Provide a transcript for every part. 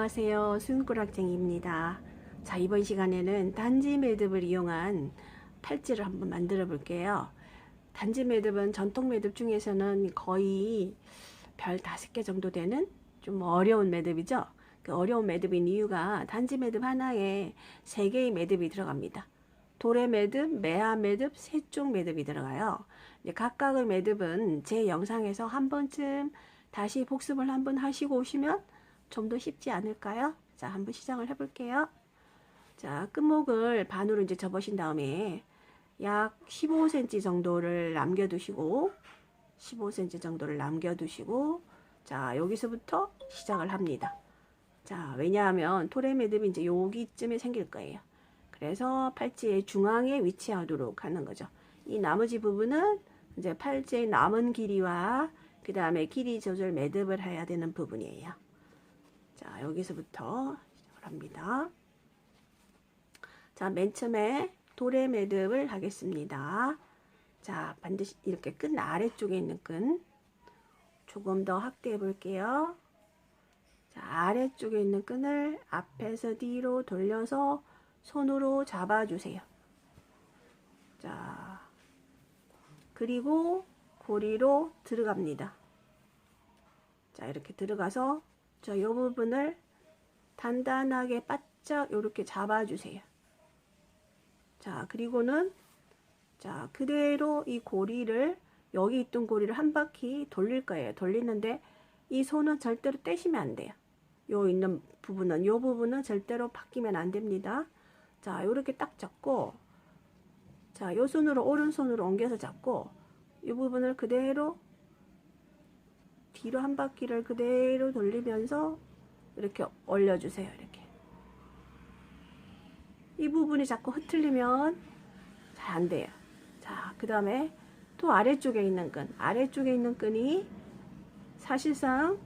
안녕하세요. 수윤꾸락쟁이입니다. 자, 이번 시간에는 단지 매듭을 이용한 팔찌를 한번 만들어 볼게요. 단지 매듭은 전통 매듭 중에서는 거의 별 5개 정도 되는 좀 어려운 매듭이죠. 그 어려운 매듭인 이유가 단지 매듭 하나에 3개의 매듭이 들어갑니다. 도래 매듭, 매화 매듭, 세쪽 매듭이 들어가요. 각각의 매듭은 제 영상에서 한 번쯤 다시 복습을 한번 하시고 오시면 좀 더 쉽지 않을까요? 자, 한번 시작을 해볼게요. 자, 끝목을 반으로 이제 접으신 다음에 약 15cm 정도를 남겨두시고, 15cm 정도를 남겨두시고, 자, 여기서부터 시작을 합니다. 자, 왜냐하면 토레 매듭이 이제 여기쯤에 생길 거예요. 그래서 팔찌의 중앙에 위치하도록 하는 거죠. 이 나머지 부분은 이제 팔찌의 남은 길이와 그 다음에 길이 조절 매듭을 해야 되는 부분이에요. 자, 여기서부터 시작을 합니다. 자, 맨 처음에 도래 매듭을 하겠습니다. 자, 반드시 이렇게 끈 아래쪽에 있는 끈 조금 더 확대해 볼게요. 자, 아래쪽에 있는 끈을 앞에서 뒤로 돌려서 손으로 잡아주세요. 자, 그리고 고리로 들어갑니다. 자, 이렇게 들어가서 저 요 부분을 단단하게 바짝 이렇게 잡아주세요. 자, 그리고는 자, 그대로 이 고리를 여기 있던 고리를 한 바퀴 돌릴 거예요. 돌리는데 이 손은 절대로 떼시면 안 돼요. 요 있는 부분은 요 부분은 절대로 바뀌면 안 됩니다. 자, 요렇게 딱 잡고 자, 요 손으로 오른손으로 옮겨서 잡고 이 부분을 그대로 뒤로 한 바퀴를 그대로 돌리면서 이렇게 올려주세요. 이렇게 이 부분이 자꾸 흐트리면 잘 안 돼요. 자, 그 다음에 또 아래쪽에 있는 끈, 아래쪽에 있는 끈이 사실상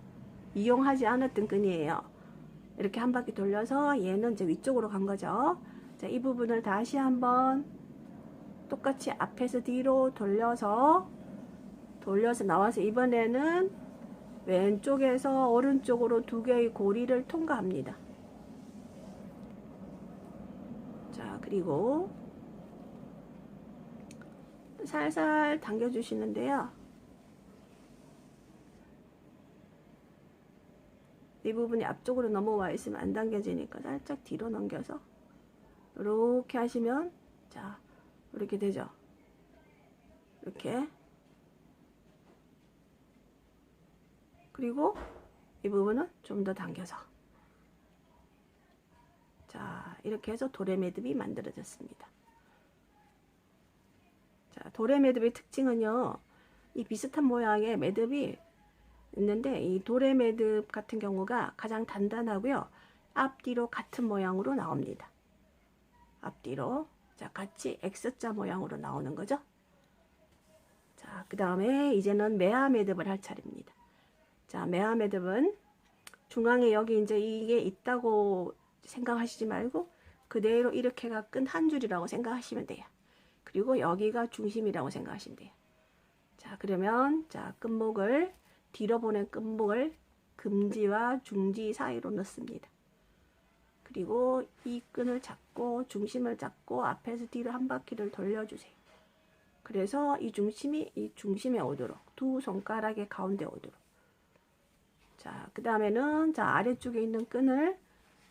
이용하지 않았던 끈이에요. 이렇게 한 바퀴 돌려서 얘는 이제 위쪽으로 간 거죠. 자, 이 부분을 다시 한번 똑같이 앞에서 뒤로 돌려서 나와서 이번에는 왼쪽에서 오른쪽으로 2개의 고리를 통과합니다. 자, 그리고 살살 당겨 주시는데요. 이 부분이 앞쪽으로 넘어와 있으면 안 당겨지니까 살짝 뒤로 넘겨서 이렇게 하시면 자, 이렇게 되죠. 이렇게. 그리고 이 부분은 좀 더 당겨서 자, 이렇게 해서 도래 매듭이 만들어졌습니다. 자, 도래 매듭의 특징은요, 이 비슷한 모양의 매듭이 있는데 이 도래 매듭 같은 경우가 가장 단단하고요, 앞뒤로 같은 모양으로 나옵니다. 앞뒤로 자, 같이 X자 모양으로 나오는 거죠. 자, 그 다음에 이제는 매화 매듭을 할 차례입니다. 자, 매화 매듭은 중앙에 여기 이제 이게 있다고 생각하시지 말고 그대로 이렇게가 끈 한 줄이라고 생각하시면 돼요. 그리고 여기가 중심이라고 생각하시면 돼요. 자, 그러면 자, 끝목을 뒤로 보낸 끝목을 금지와 중지 사이로 넣습니다. 그리고 이 끈을 잡고 중심을 잡고 앞에서 뒤로 한 바퀴를 돌려주세요. 그래서 이 중심에 오도록, 2 손가락의 가운데 오도록. 자, 그 다음에는 자, 아래쪽에 있는 끈을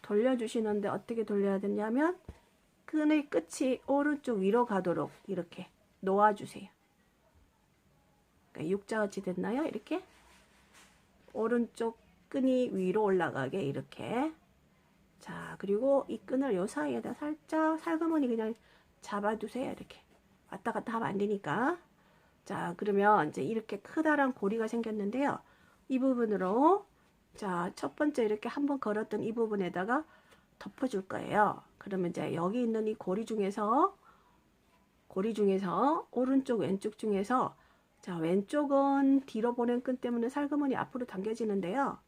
돌려주시는데 어떻게 돌려야 되냐면 끈의 끝이 오른쪽 위로 가도록 이렇게 놓아주세요. 그러니까 X자같이 됐나요? 이렇게 오른쪽 끈이 위로 올라가게 이렇게. 자, 그리고 이 끈을 요 사이에다 살짝 살그머니 그냥 잡아두세요. 이렇게 왔다 갔다 하면 안 되니까. 자, 그러면 이제 이렇게 크다란 고리가 생겼는데요. 이 부분으로 자, 첫 번째 이렇게 한번 걸었던 이 부분에다가 덮어줄 거예요. 그러면 이제 여기 있는 이 고리 중에서 오른쪽 왼쪽 중에서 자, 왼쪽은 뒤로 보낸 끈 때문에 살그머니 앞으로 당겨지는데요.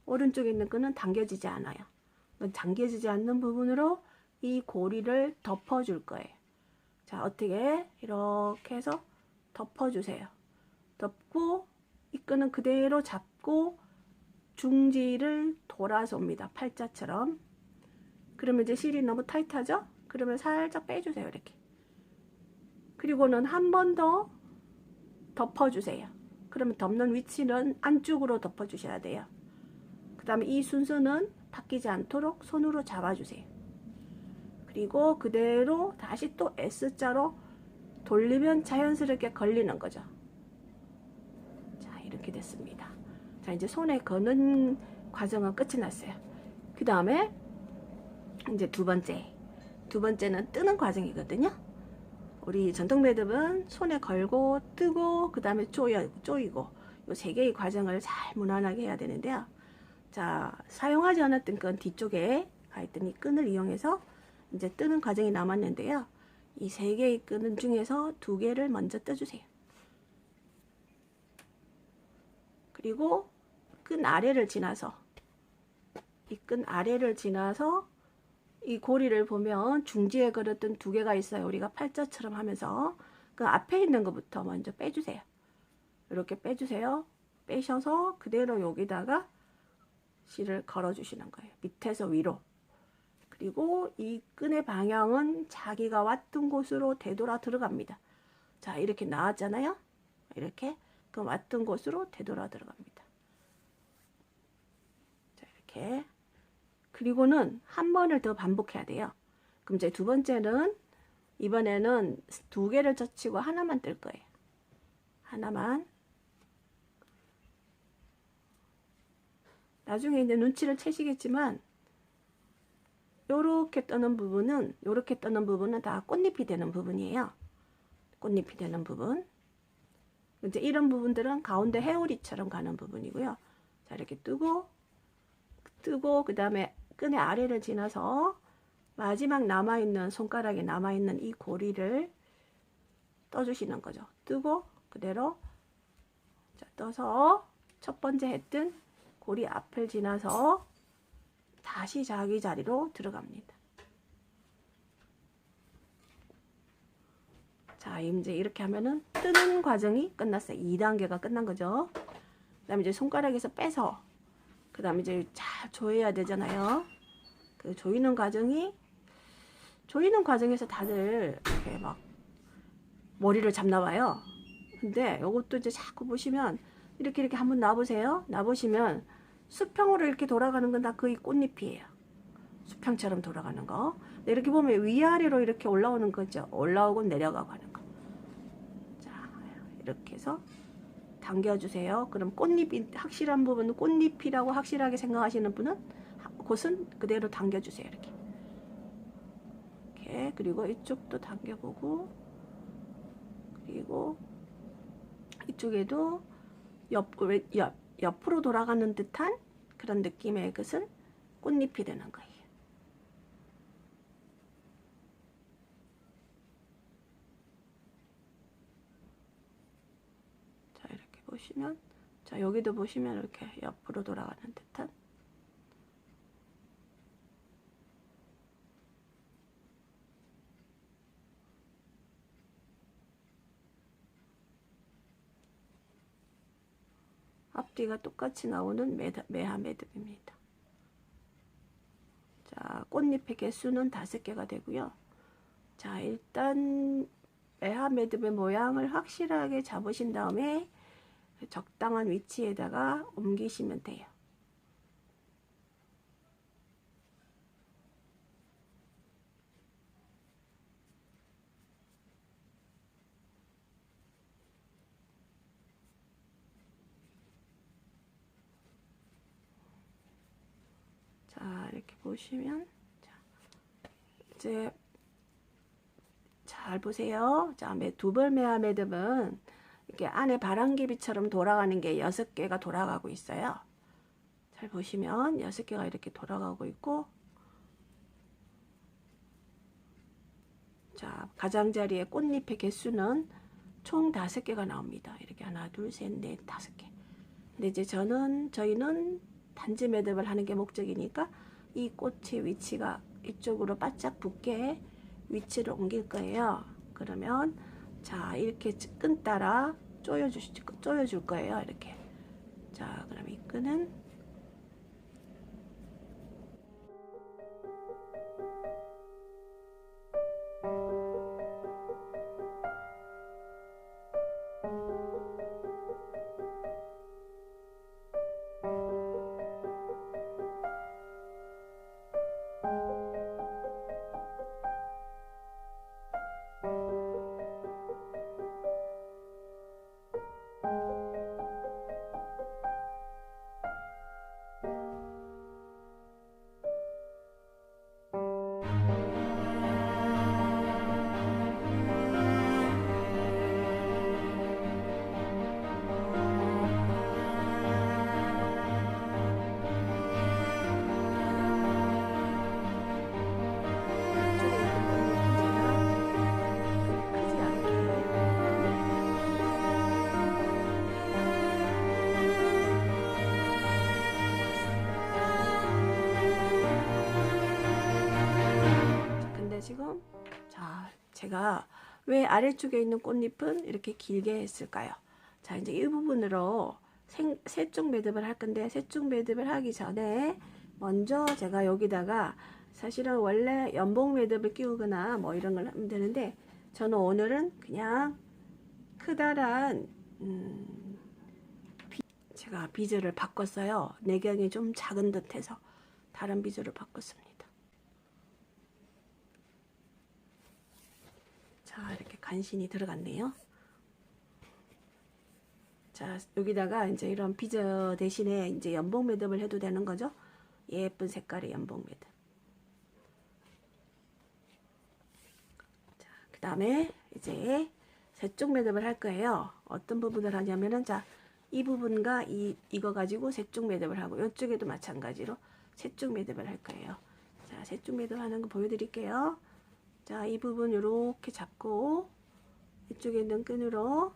오른쪽에 있는 끈은 당겨지지 않아요. 당겨지지 않는 부분으로 이 고리를 덮어줄 거예요. 자, 어떻게 이렇게 해서 덮어주세요. 덮고 이 끈은 그대로 잡고 중지를 돌아서 옵니다. 팔자처럼. 그러면 이제 실이 너무 타이트하죠? 그러면 살짝 빼주세요. 이렇게. 그리고는 한 번 더 덮어주세요. 그러면 덮는 위치는 안쪽으로 덮어주셔야 돼요. 그 다음에 이 순서는 바뀌지 않도록 손으로 잡아주세요. 그리고 그대로 다시 또 S자로 돌리면 자연스럽게 걸리는 거죠. 자, 이렇게 됐습니다. 자, 이제 손에 거는 과정은 끝이 났어요. 그 다음에 이제 두 번째는 뜨는 과정이거든요. 우리 전통 매듭은 손에 걸고 뜨고 그 다음에 조이고 이 세 개의 과정을 잘 무난하게 해야 되는데요. 자, 사용하지 않았던 건 뒤쪽에 가 있던 이 끈을 이용해서 이제 뜨는 과정이 남았는데요. 이 세 개의 끈 중에서 두 개를 먼저 떠주세요. 그리고 끈 아래를 지나서 이 끈 아래를 지나서 이 고리를 보면 중지에 걸었던 두 개가 있어요. 우리가 팔자처럼 하면서 그 앞에 있는 것부터 먼저 빼주세요. 이렇게 빼주세요. 빼셔서 그대로 여기다가 실을 걸어 주시는 거예요. 밑에서 위로. 그리고 이 끈의 방향은 자기가 왔던 곳으로 되돌아 들어갑니다. 자, 이렇게 나왔잖아요. 이렇게 그 왔던 곳으로 되돌아 들어갑니다. 자, 이렇게. 그리고는 한 번을 더 반복해야 돼요. 그럼 이제 두 번째는 이번에는 두 개를 젖히고 하나만 뜰 거예요. 하나만. 나중에 이제 눈치를 채시겠지만 요렇게 떠는 부분은 다 꽃잎이 되는 부분이에요. 꽃잎이 되는 부분. 이제 이런 부분들은 가운데 해오리처럼 가는 부분이고요. 자, 이렇게 뜨고 그 다음에 끈의 아래를 지나서 마지막 남아있는 손가락에 남아있는 이 고리를 떠주시는 거죠. 뜨고 그대로 자, 떠서 첫 번째 했던 고리 앞을 지나서 다시 자기 자리로 들어갑니다. 자, 이제 이렇게 하면은 뜨는 과정이 끝났어요. 2단계가 끝난 거죠. 그 다음에 이제 손가락에서 빼서 그 다음에 이제 잘 조여야 되잖아요. 그 조이는 과정에서 다들 이렇게 막 머리를 잡나 봐요. 근데 이것도 이제 자꾸 보시면 이렇게 한번 놔보세요. 놔보시면 수평으로 이렇게 돌아가는 건 다 거의 꽃잎이에요. 수평처럼 돌아가는 거. 이렇게 보면 위아래로 이렇게 올라오는 거죠. 올라오고 내려가고 하는 거. 자, 이렇게 해서 당겨주세요. 그럼 꽃잎이 확실한 부분은 꽃잎이라고 확실하게 생각하시는 분은 곳은 그대로 당겨주세요. 이렇게. 그리고 이쪽도 당겨보고, 그리고 이쪽에도 옆으로 돌아가는 듯한 그런 느낌의 것은 꽃잎이 되는 거예요. 자, 이렇게 보시면, 자, 여기도 보시면 이렇게 옆으로 돌아가는 듯한 앞뒤가 똑같이 나오는 매화 매듭입니다. 자, 꽃잎의 개수는 5개가 되고요. 자, 일단 매화 매듭의 모양을 확실하게 잡으신 다음에 적당한 위치에다가 옮기시면 돼요. 자, 이렇게 보시면, 자, 이제 잘 보세요. 자, 두벌 매화 매듭은 이렇게 안에 바람개비처럼 돌아가는 게 6개가 돌아가고 있어요. 잘 보시면 6개가 이렇게 돌아가고 있고, 자, 가장자리에 꽃잎의 개수는 총 5개가 나옵니다. 이렇게 하나, 둘, 셋, 넷, 5개. 근데 이제 저희는 단지 매듭을 하는 게 목적이니까 이 꽃의 위치가 이쪽으로 바짝 붙게 위치를 옮길 거예요. 그러면 자, 이렇게 끈 따라 조여줄 거예요. 이렇게. 자, 그럼 이 끈은 보이시나요 지금? 자, 제가 왜 아래쪽에 있는 꽃잎은 이렇게 길게 했을까요? 자, 이제 이 부분으로 세쪽 매듭을 할 건데, 세쪽 매듭을 하기 전에 먼저 제가 여기다가 사실은 원래 연봉 매듭을 끼우거나 뭐 이런 걸 하면 되는데, 저는 오늘은 그냥 크다란 제가 비즈를 바꿨어요. 내경이 좀 작은 듯해서 다른 비즈를 바꿨습니다. 자, 이렇게 간신히 들어갔네요. 자, 여기다가 이제 이런 비즈 대신에 이제 연봉 매듭을 해도 되는 거죠. 예쁜 색깔의 연봉 매듭. 자, 그 다음에 이제 세쪽 매듭을 할 거예요. 어떤 부분을 하냐면은, 자, 이 부분과 이거 가지고 세쪽 매듭을 하고, 이쪽에도 마찬가지로 세쪽 매듭을 할 거예요. 자, 세쪽 매듭 하는 거 보여드릴게요. 자, 이 부분 이렇게 잡고 이쪽에 있는 끈으로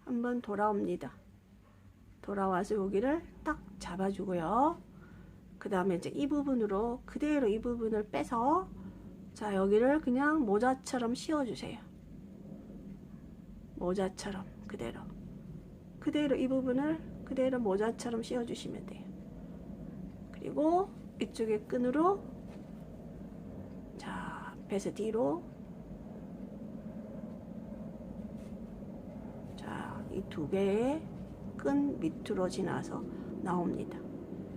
한번 돌아옵니다. 돌아와서 여기를 딱 잡아주고요. 그 다음에 이제 이 부분으로 그대로 이 부분을 빼서, 자, 여기를 그냥 모자처럼 씌워주세요. 모자처럼 그대로 이 부분을 그대로 모자처럼 씌워주시면 돼요. 그리고 이쪽에 끈으로, 자, 앞에서 뒤로, 자, 이 두 개의 끈 밑으로 지나서 나옵니다.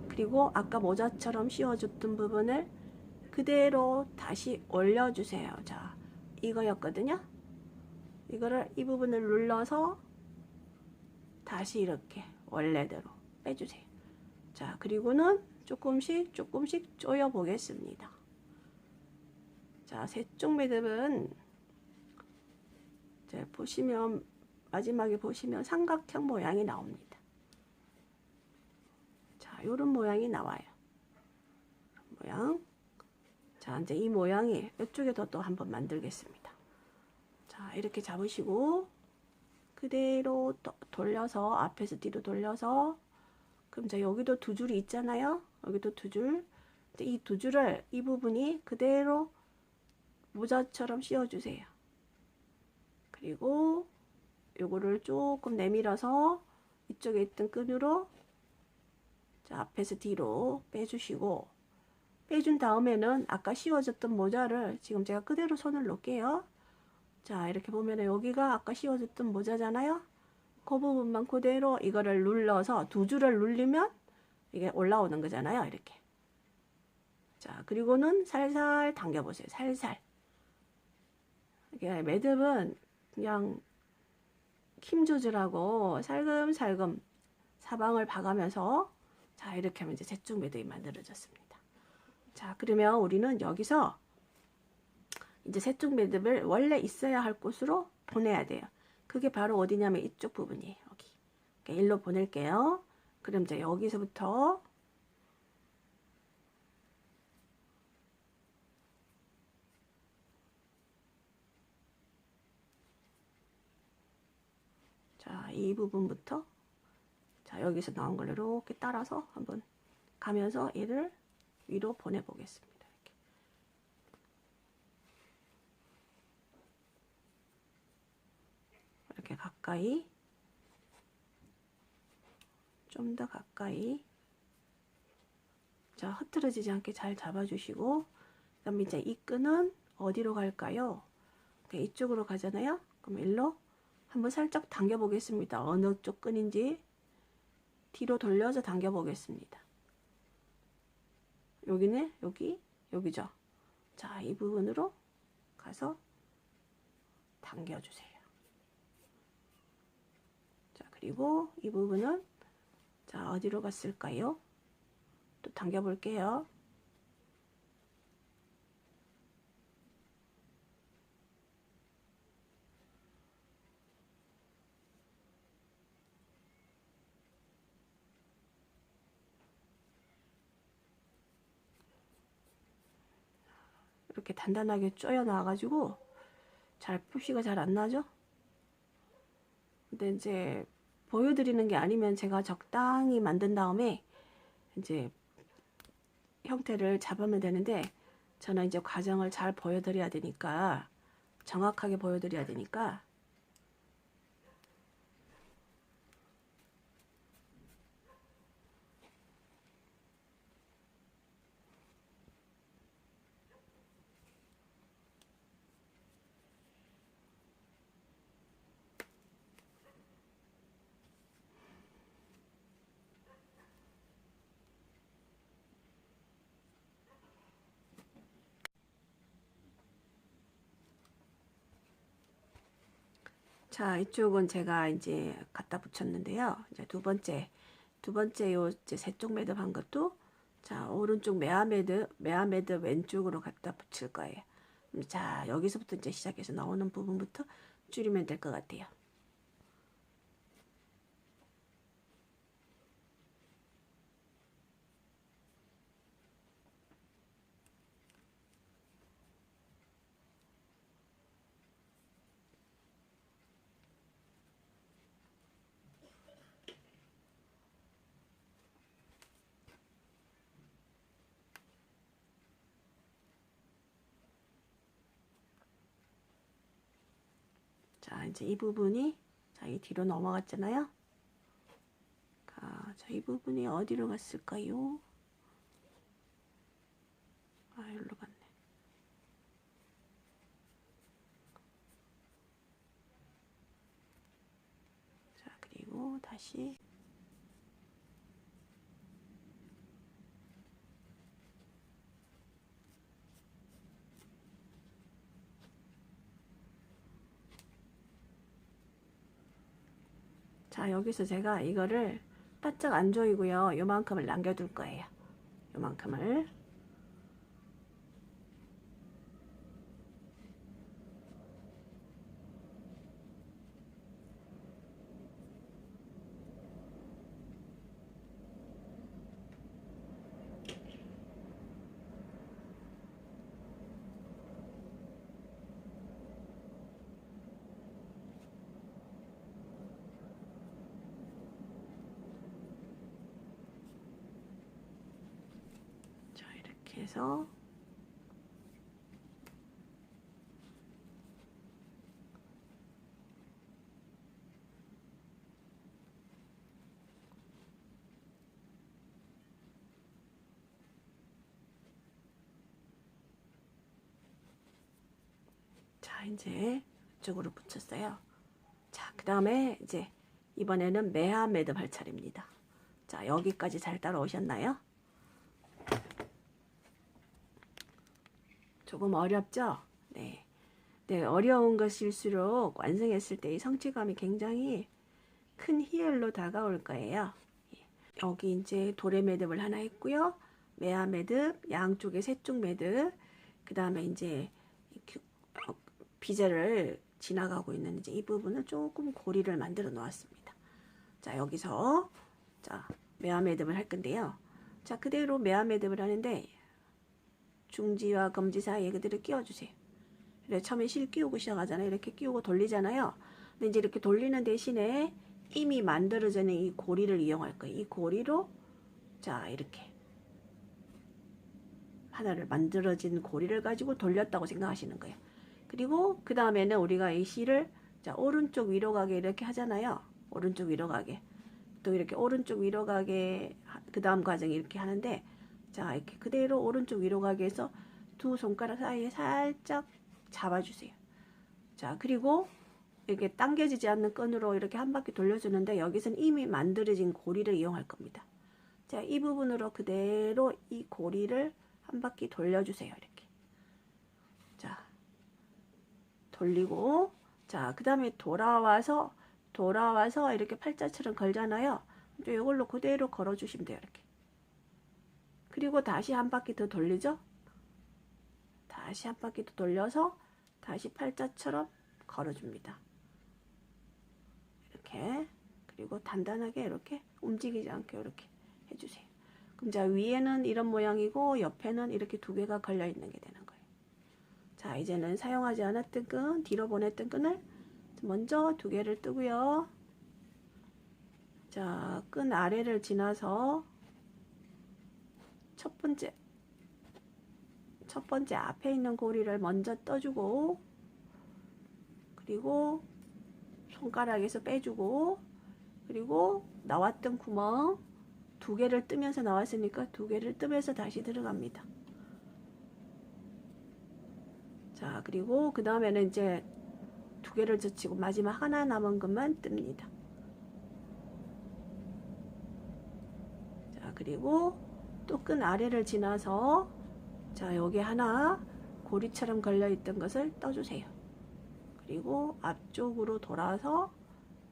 그리고 아까 모자처럼 씌워줬던 부분을 그대로 다시 올려주세요. 자, 이거였거든요. 이거를 이 부분을 눌러서 다시 이렇게 원래대로 빼주세요. 자, 그리고는 조금씩 조여 보겠습니다. 자, 세쪽 매듭은 이제 보시면, 마지막에 보시면 삼각형 모양이 나옵니다. 자, 요런 모양이 나와요. 모양. 자, 이제 이 모양이 이쪽에도 또 한번 만들겠습니다. 자, 이렇게 잡으시고 그대로 또 돌려서, 앞에서 뒤로 돌려서, 그럼 이제 여기도 두 줄이 있잖아요. 여기도 두 줄. 이 두 줄을, 이 부분이 그대로 모자처럼 씌워주세요. 그리고 요거를 조금 내밀어서 이쪽에 있던 끈으로, 자, 앞에서 뒤로 빼주시고, 빼준 다음에는 아까 씌워졌던 모자를 지금 제가 그대로 손을 놓을게요. 자, 이렇게 보면 여기가 아까 씌워졌던 모자잖아요. 그 부분만 그대로 이거를 눌러서 두 줄을 눌리면 이게 올라오는 거잖아요. 이렇게. 자, 그리고는 살살 당겨보세요. 살살. 이게 매듭은 그냥 힘 조절하고 살금살금 사방을 봐가면서, 자, 이렇게 하면 이제 세쪽 매듭이 만들어졌습니다. 자, 그러면 우리는 여기서 이제 세쪽 매듭을 원래 있어야 할 곳으로 보내야 돼요. 그게 바로 어디냐면 이쪽 부분이에요. 여기. 그러니까 일로 보낼게요. 그럼 이제 여기서부터, 자, 이 부분부터, 자, 여기서 나온 걸 이렇게 따라서 한번 가면서 얘를 위로 보내보겠습니다. 이렇게 가까이, 좀 더 가까이. 자, 흐트러지지 않게 잘 잡아주시고, 그 다음에 이제 이 끈은 어디로 갈까요? 이쪽으로 가잖아요. 그럼 일로 한번 살짝 당겨 보겠습니다. 어느 쪽 끈인지 뒤로 돌려서 당겨 보겠습니다. 여기네, 여기죠. 자, 이 부분으로 가서 당겨주세요. 자, 그리고 이 부분은, 자, 어디로 갔을까요? 또 당겨 볼게요. 이렇게 단단하게 쪼여 놔 가지고 잘 표시가 잘 안 나죠? 근데 이제 보여드리는 게 아니면 제가 적당히 만든 다음에 이제 형태를 잡으면 되는데, 저는 이제 과정을 잘 보여드려야 되니까, 정확하게 보여드려야 되니까, 자, 이쪽은 제가 이제 갖다 붙였는데요. 이제 두 번째 요 이제 세 쪽 매듭 한 것도, 자, 오른쪽 매화 매듭 왼쪽으로 갖다 붙일 거예요. 자, 여기서부터 이제 시작해서 나오는 부분부터 줄이면 될 것 같아요. 자, 이제 이 부분이, 자, 이 뒤로 넘어갔잖아요. 자, 이 부분이 어디로 갔을까요? 아, 여기로 갔네. 자, 그리고 다시. 자, 여기서 제가 이거를 바짝 안 조이고요. 요만큼을 남겨둘 거예요. 요만큼을. 자, 이렇게 해서 자, 이제 이쪽으로 붙였어요. 자, 그 다음에 이제 이번에는 매화 매듭 할 차례입니다. 자, 여기까지 잘 따라오셨나요? 조금 어렵죠? 네. 네, 어려운 것일수록 완성했을 때 이 성취감이 굉장히 큰 희열로 다가올 거예요. 여기 이제 도래 매듭을 하나 했고요. 매화 매듭, 양쪽에 세 쪽 매듭, 그 다음에 이제 비제를 지나가고 있는 이제 이 부분을 조금 고리를 만들어 놓았습니다. 자, 여기서 자, 매화 매듭을 할 건데요. 자, 그대로 매화 매듭을 하는데 중지와 검지 사이에 그대로 끼워주세요. 그래, 처음에 실 끼우고 시작하잖아요. 이렇게 끼우고 돌리잖아요. 근데 이제 이렇게 돌리는 대신에 이미 만들어져 있는 이 고리를 이용할 거예요. 이 고리로 자, 이렇게 하나를 만들어진 고리를 가지고 돌렸다고 생각하시는 거예요. 그리고 그 다음에는 우리가 이 실을 자, 오른쪽 위로 가게 이렇게 하잖아요. 오른쪽 위로 가게. 또 이렇게 오른쪽 위로 가게 그 다음 과정이 이렇게 하는데, 자, 이렇게 그대로 오른쪽 위로 가게 해서 두 손가락 사이에 살짝 잡아주세요. 자, 그리고 이렇게 당겨지지 않는 끈으로 이렇게 한 바퀴 돌려주는데, 여기서는 이미 만들어진 고리를 이용할 겁니다. 자, 이 부분으로 그대로 이 고리를 한 바퀴 돌려주세요. 이렇게. 자, 돌리고, 자, 그 다음에 돌아와서 이렇게 팔자처럼 걸잖아요. 이제 이걸로 그대로 걸어주시면 돼요. 이렇게. 그리고 다시 한 바퀴 더 돌리죠. 다시 한 바퀴 더 돌려서 다시 팔자처럼 걸어줍니다. 이렇게. 그리고 단단하게 이렇게 움직이지 않게 이렇게 해주세요. 그럼 자, 위에는 이런 모양이고 옆에는 이렇게 두 개가 걸려 있는 게 되는 거예요. 자, 이제는 사용하지 않았던 끈, 뒤로 보냈던 끈을 먼저 두 개를 뜨고요. 자, 끈 아래를 지나서 첫 번째 첫 번째 앞에 있는 고리를 먼저 떠주고, 그리고 손가락에서 빼주고, 그리고 나왔던 구멍 2개를 뜨면서 나왔으니까 2개를 뜨면서 다시 들어갑니다. 자, 그리고 그 다음에는 이제 2개를 젖히고 마지막 하나 남은 것만 뜹니다. 자, 그리고 또 끈 아래를 지나서, 자, 여기 하나 고리처럼 걸려있던 것을 떠주세요. 그리고 앞쪽으로 돌아서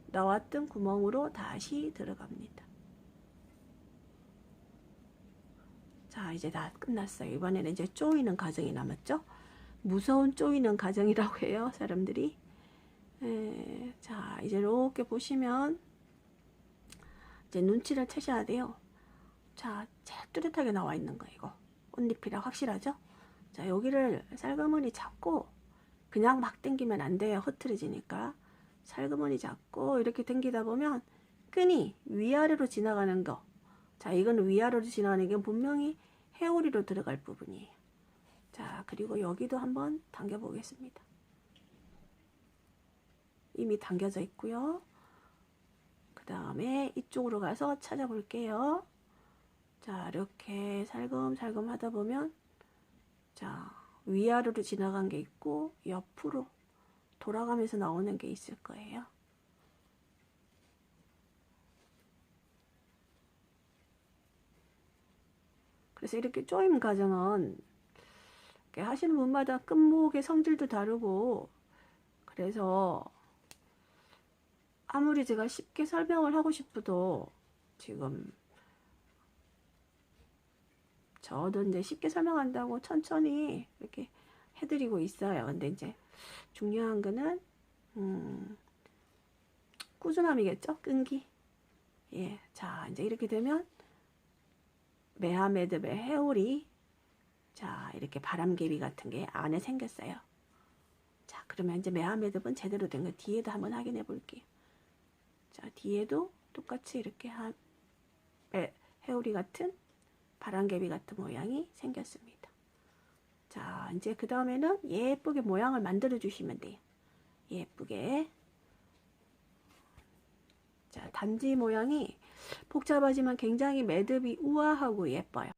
나왔던 구멍으로 다시 들어갑니다. 자, 이제 다 끝났어요. 이번에는 이제 조이는 과정이 남았죠. 무서운 조이는 과정이라고 해요, 사람들이. 자, 이제 이렇게 보시면 이제 눈치를 채셔야 돼요. 자, 제일 뚜렷하게 나와 있는 거 이거 꽃잎이라 확실하죠? 자, 여기를 살그머니 잡고 그냥 막 당기면 안 돼요. 흐트러지니까. 살그머니 잡고 이렇게 당기다 보면 끈이 위아래로 지나가는 거. 자, 이건 위아래로 지나가는 게 분명히 회오리로 들어갈 부분이에요. 자, 그리고 여기도 한번 당겨 보겠습니다. 이미 당겨져 있고요. 그 다음에 이쪽으로 가서 찾아볼게요. 자, 이렇게 살금살금 하다 보면, 자, 위아래로 지나간 게 있고 옆으로 돌아가면서 나오는 게 있을 거예요. 그래서 이렇게 조임 과정은 이렇게 하시는 분마다 끝목의 성질도 다르고, 그래서 아무리 제가 쉽게 설명을 하고 싶어도 지금 저도 이제 쉽게 설명한다고 천천히 이렇게 해드리고 있어요. 근데 이제 중요한 거는 꾸준함이겠죠? 끈기. 예, 자, 이제 이렇게 되면 메아매듭의 회오리, 자, 이렇게 바람개비 같은 게 안에 생겼어요. 자, 그러면 이제 메아매듭은 제대로 된 거 뒤에도 한번 확인해 볼게요. 자, 뒤에도 똑같이 이렇게 회오리 같은 바람개비 같은 모양이 생겼습니다. 자, 이제 그 다음에는 예쁘게 모양을 만들어 주시면 돼요. 예쁘게. 자, 단지 모양이 복잡하지만 굉장히 매듭이 우아하고 예뻐요.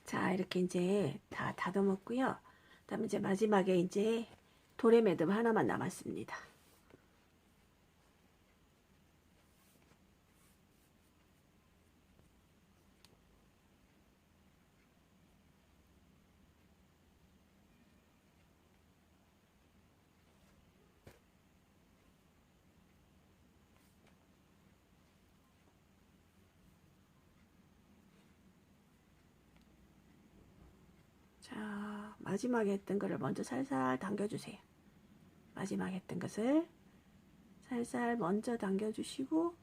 자, 이렇게 이제 다 다듬었고요. 그다음에 이제 마지막에 이제 도래 매듭 하나만 남았습니다. 자, 마지막에 했던 거를 먼저 살살 당겨주세요. 마지막에 했던 것을 살살 먼저 당겨주시고,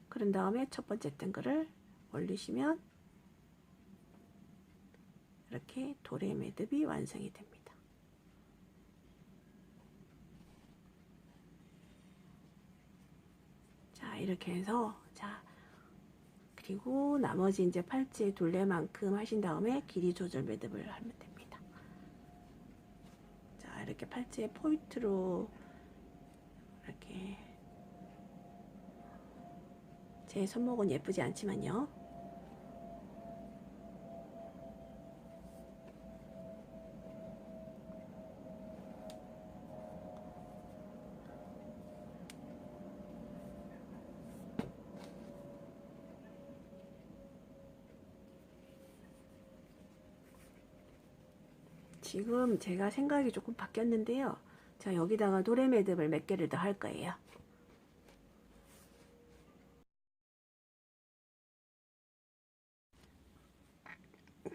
그런 다음에 첫 번째 했던 거를 올리시면 이렇게 도래 매듭이 완성이 됩니다. 자, 이렇게 해서, 자, 그리고 나머지 이제 팔찌의 둘레만큼 하신 다음에 길이 조절 매듭을 하면 됩니다. 자, 이렇게 팔찌의 포인트로 이렇게, 제 손목은 예쁘지 않지만요. 지금 제가 생각이 조금 바뀌었는데요. 자, 여기다가 도래 매듭을 몇 개를 더 할 거예요.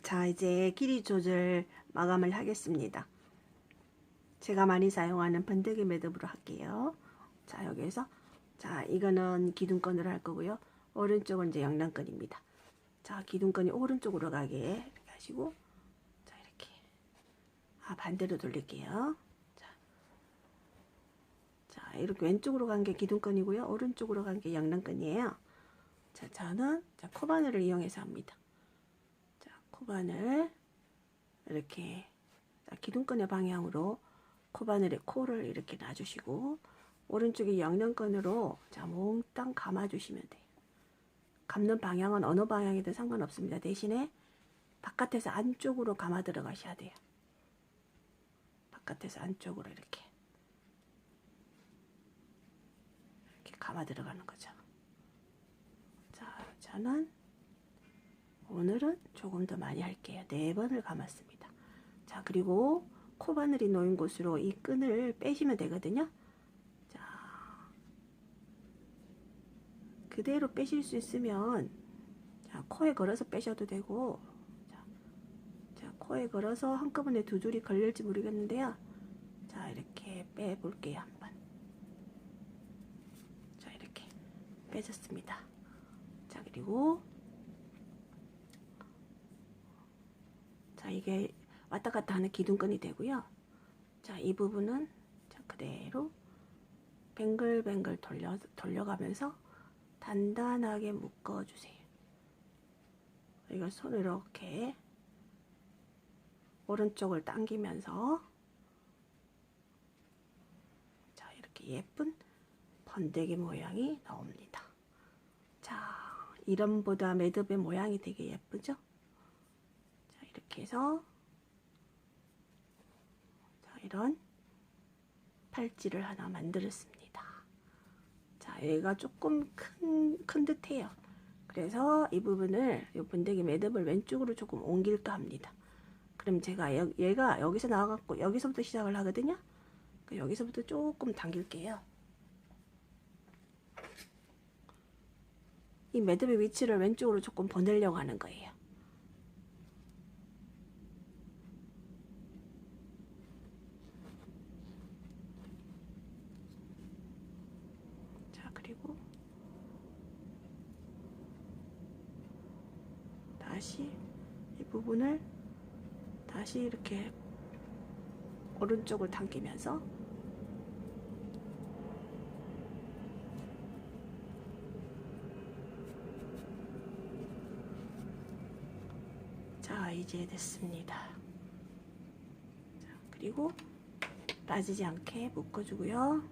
자, 이제 길이 조절 마감을 하겠습니다. 제가 많이 사용하는 번데기 매듭으로 할게요. 자, 여기에서, 자, 이거는 기둥건으로 할 거고요. 오른쪽은 이제 양단건입니다. 자, 기둥건이 오른쪽으로 가게 이렇게 하시고, 자, 이렇게, 반대로 돌릴게요. 자, 이렇게 왼쪽으로 간 게 기둥건이고요. 오른쪽으로 간 게 양단건이에요. 자, 저는 코바늘을 이용해서 합니다. 자, 코바늘 이렇게, 자, 기둥건의 방향으로 코바늘에 코를 이렇게 놔주시고, 오른쪽에 양단건으로, 자, 몽땅 감아주시면 돼요. 감는 방향은 어느 방향이든 상관없습니다. 대신에 바깥에서 안쪽으로 감아 들어가셔야 돼요. 바깥에서 안쪽으로 이렇게 감아 들어가는 거죠. 자, 저는 오늘은 조금 더 많이 할게요. 4번을 감았습니다. 자, 그리고 코바늘이 놓인 곳으로 이 끈을 빼시면 되거든요. 자, 그대로 빼실 수 있으면, 자, 코에 걸어서 빼셔도 되고, 자, 코에 걸어서 한꺼번에 두 줄이 걸릴지 모르겠는데요. 자, 이렇게 빼볼게요. 한번. 자, 이렇게 빼졌습니다. 자, 그리고, 자, 이게 왔다 갔다 하는 기둥끈이 되고요. 자, 이 부분은, 자, 그대로 뱅글뱅글 돌려가면서 단단하게 묶어주세요. 이걸 손으로 이렇게 오른쪽을 당기면서, 자, 이렇게 예쁜 번데기 모양이 나옵니다. 자, 이런보다 매듭의 모양이 되게 예쁘죠? 자, 이렇게 해서, 자, 이런 팔찌를 하나 만들었습니다. 자, 얘가 조금 큰 듯해요. 그래서 이 부분을, 이 번데기 매듭을 왼쪽으로 조금 옮길까 합니다. 그럼 제가 얘가 여기서 나와갖고 여기서부터 시작을 하거든요. 여기서부터 조금 당길게요. 이 매듭의 위치를 왼쪽으로 조금 보내려고 하는 거예요. 자, 그리고 다시 이 부분을 다시 이렇게 오른쪽을 당기면서, 자, 이제 됐습니다. 자, 그리고 빠지지 않게 묶어주고요.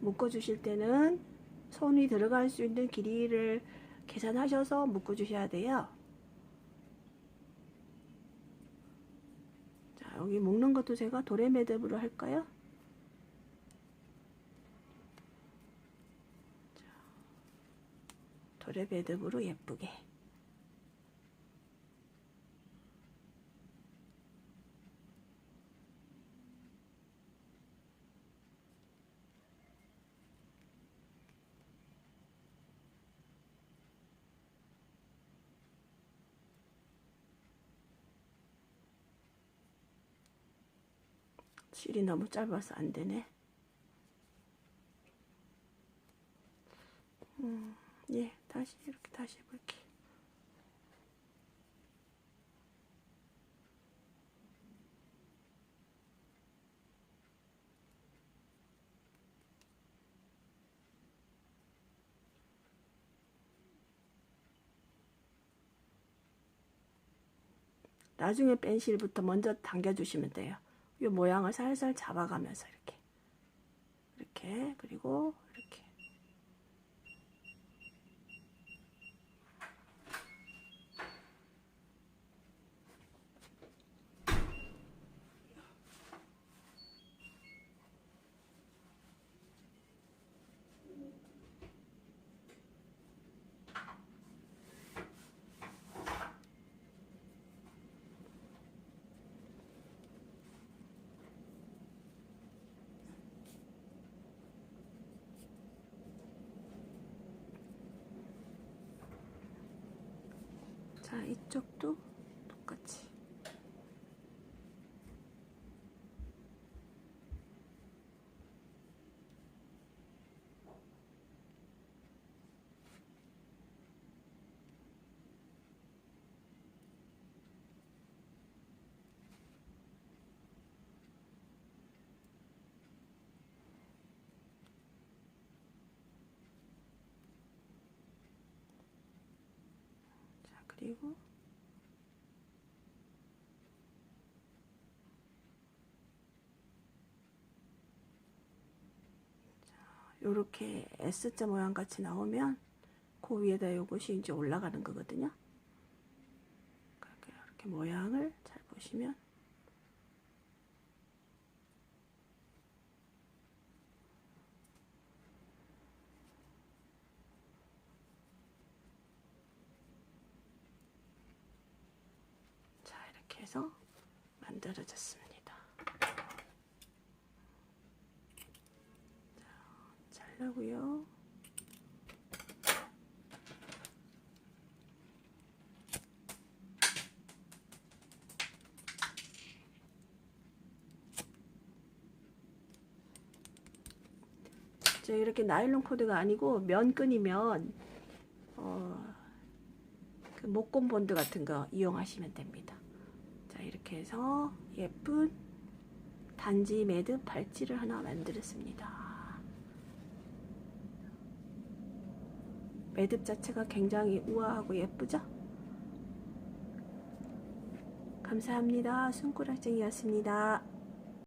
묶어주실 때는 손이 들어갈 수 있는 길이를 계산하셔서 묶어주셔야 돼요. 자, 여기 묶는 것도 제가 도래 매듭으로 할까요? 자, 도래 매듭으로 예쁘게. 실이 너무 짧아서 안 되네. 예, 다시 이렇게 다시 해볼게. 나중에 뺀 실부터 먼저 당겨주시면 돼요. 이 모양을 살살 잡아가면서 이렇게 그리고 이렇게. 자, 이쪽도 똑같이. 자, 그리고 요렇게 S자 모양 같이 나오면 그 위에다 요것이 이제 올라가는 거거든요. 이렇게 모양을 잘 보시면 자, 이렇게 해서 만들어졌습니다. 자, 잘라고요. 이렇게 나일론 코드가 아니고 면끈이면 그 목공 본드 같은 거 이용하시면 됩니다. 자, 이렇게 해서 예쁜 단지 매듭 발찌를 하나 만들었습니다. 매듭 자체가 굉장히 우아하고 예쁘죠? 감사합니다. 손가락쟁이였습니다.